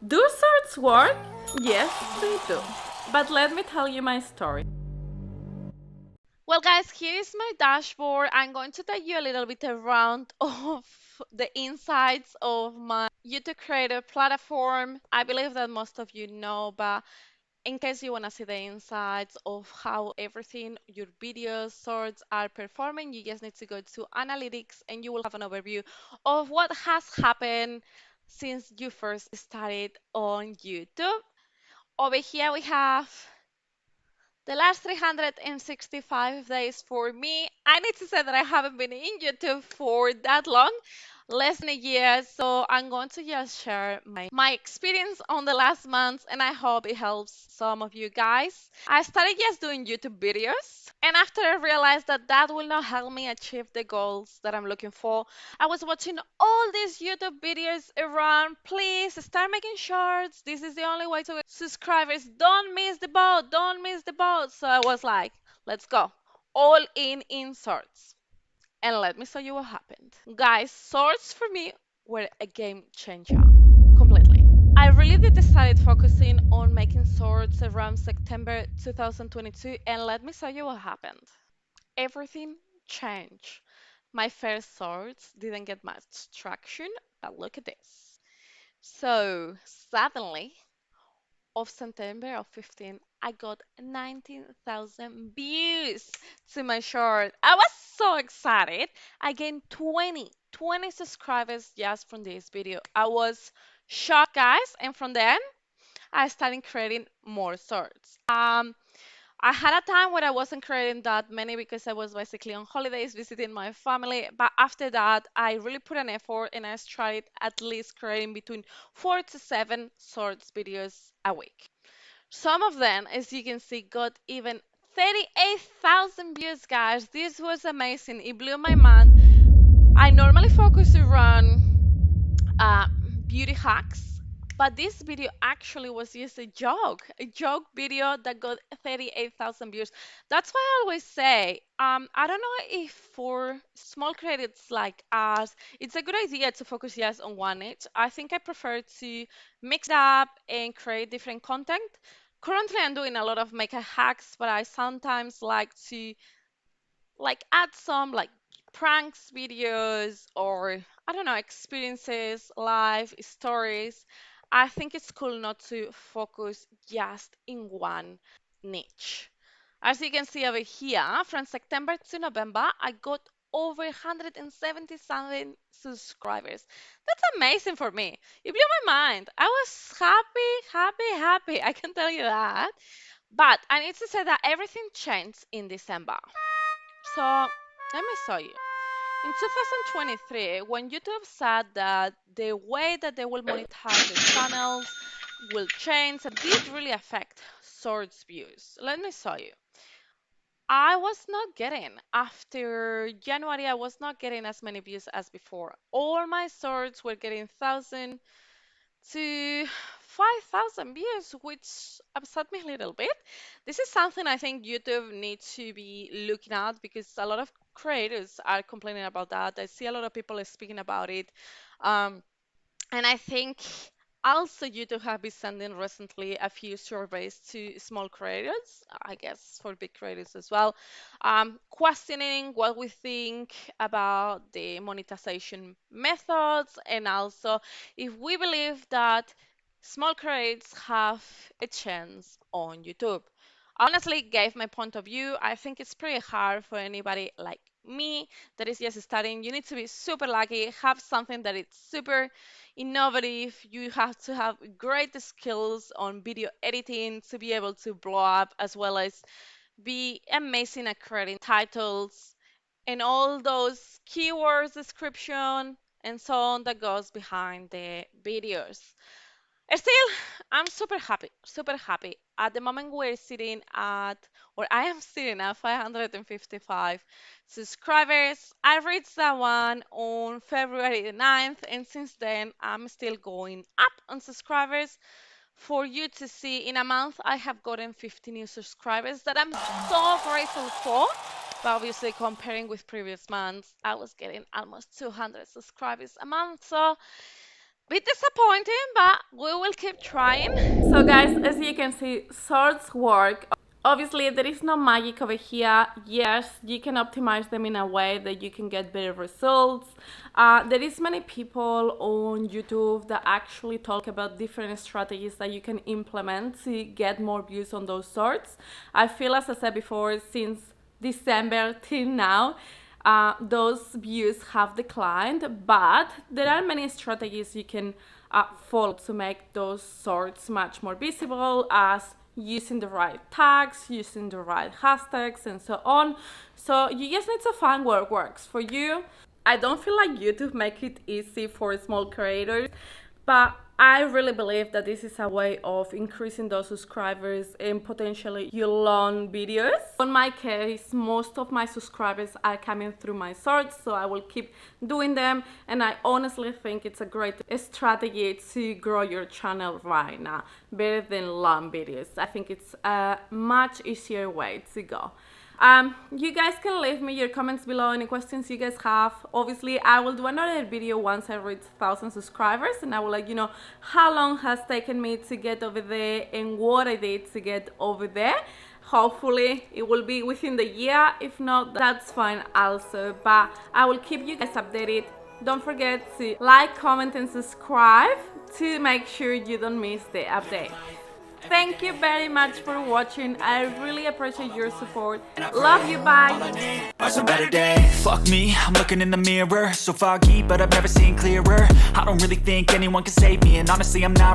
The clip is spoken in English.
Do swords work? Yes, they do. But let me tell you my story. Well, guys, here is my dashboard. I'm going to tell you a little bit around of the insights of my YouTube creator platform. I believe that most of you know, but in case you want to see the insights of how everything, your videos, sorts are performing, you just need to go to analytics and you will have an overview of what has happened since you first started on YouTube. Over here we have the last 365 days for me. I need to say that I haven't been in YouTube for that long, less than a year. So I'm going to just share my experience on the last months, and I hope it helps some of you guys. I started just doing YouTube videos, and after I realized that that will not help me achieve the goals that I'm looking for, I was watching all these YouTube videos around. Please start making shorts. This is the only way to get subscribers. Don't miss the boat. Don't miss the boat. So I was like, let's go. All in shorts. And let me show you what happened. Guys, shorts for me were a game changer. Completely. I really did started focusing on making shorts around September 2022, and let me show you what happened. Everything changed. My first shorts didn't get much traction, but look at this. So suddenly, of September of 15, I got 19,000 views to my short. I was so excited. I gained 20 subscribers just from this video. I was shocked, guys, and from then I started creating more shorts. I had a time where I wasn't creating that many because I was basically on holidays visiting my family. But after that, I really put an effort and I started at least creating between 4 to 7 shorts videos a week. Some of them, as you can see, got even 38,000 views, guys. This was amazing. It blew my mind. I normally focus around uh, beauty hacks. But this video actually was just a joke video that got 38,000 views. That's why I always say, I don't know if for small creators like us, it's a good idea to focus just on one niche. I think I prefer to mix it up and create different content. Currently, I'm doing a lot of makeup hacks, but I sometimes like to add some pranks videos or I don't know experiences, live stories. I think it's cool not to focus just in one niche. As you can see over here, from September to November, I got over 177 subscribers. That's amazing for me. It blew my mind. I was happy. I can tell you that. But I need to say that everything changed in December. So let me show you. In 2023, when YouTube said that the way that they will monetize the channels will change, and did really affect source views. Let me show you. I was not getting, after January, I was not getting as many views as before. All my shorts were getting 1,000 to 5,000 views, which upset me a little bit. This is something I think YouTube needs to be looking at because a lot of creators are complaining about that. I see a lot of people speaking about it. Um, and I think also YouTube have been sending recently a few surveys to small creators, I guess for big creators as well, questioning what we think about the monetization methods and also if we believe that small creators have a chance on YouTube. I honestly gave my point of view. I think it's pretty hard for anybody like me that is just starting. You need to be super lucky, have something that is super innovative. You have to have great skills on video editing to be able to blow up, as well as be amazing at creating titles and all those keywords description and so on that goes behind the videos. Still, I'm super happy, super happy. At the moment, we're sitting at, or I am sitting at 555 subscribers. I reached that one on February the 9th, and since then, I'm still going up on subscribers. For you to see, in a month, I have gotten 50 new subscribers that I'm so grateful for. But obviously, comparing with previous months, I was getting almost 200 subscribers a month. So Bit disappointing, but we will keep trying. So guys, as you can see, shorts work. Obviously, there is no magic over here. Yes, you can optimize them in a way that you can get better results. There is many people on YouTube that actually talk about different strategies that you can implement to get more views on those shorts. I feel, as I said before, since December till now, those views have declined, but there are many strategies you can follow to make those shorts much more visible, as using the right tags, using the right hashtags, and so on. So you just need to find what works for you. I don't feel like YouTube make it easy for small creators, but I really believe that this is a way of increasing those subscribers and potentially your long videos. In my case, most of my subscribers are coming through my shorts, so I will keep doing them, and I honestly think it's a great strategy to grow your channel right now, better than long videos. I think it's a much easier way to go. You guys can leave me your comments below, any questions you guys have. Obviously, I will do another video once I reach 1,000 subscribers, and I will let you know how long has taken me to get over there and what I did to get over there. Hopefully it will be within the year. If not, that's fine also, but I will keep you guys updated. Don't forget to like, comment, and subscribe to make sure you don't miss the update. Thank you very much for watching. I really appreciate your support. Love you, bye. Some better days. Fuck me, I'm looking in the mirror. So foggy, but I've never seen clearer. I don't really think anyone can save me, and honestly I'm not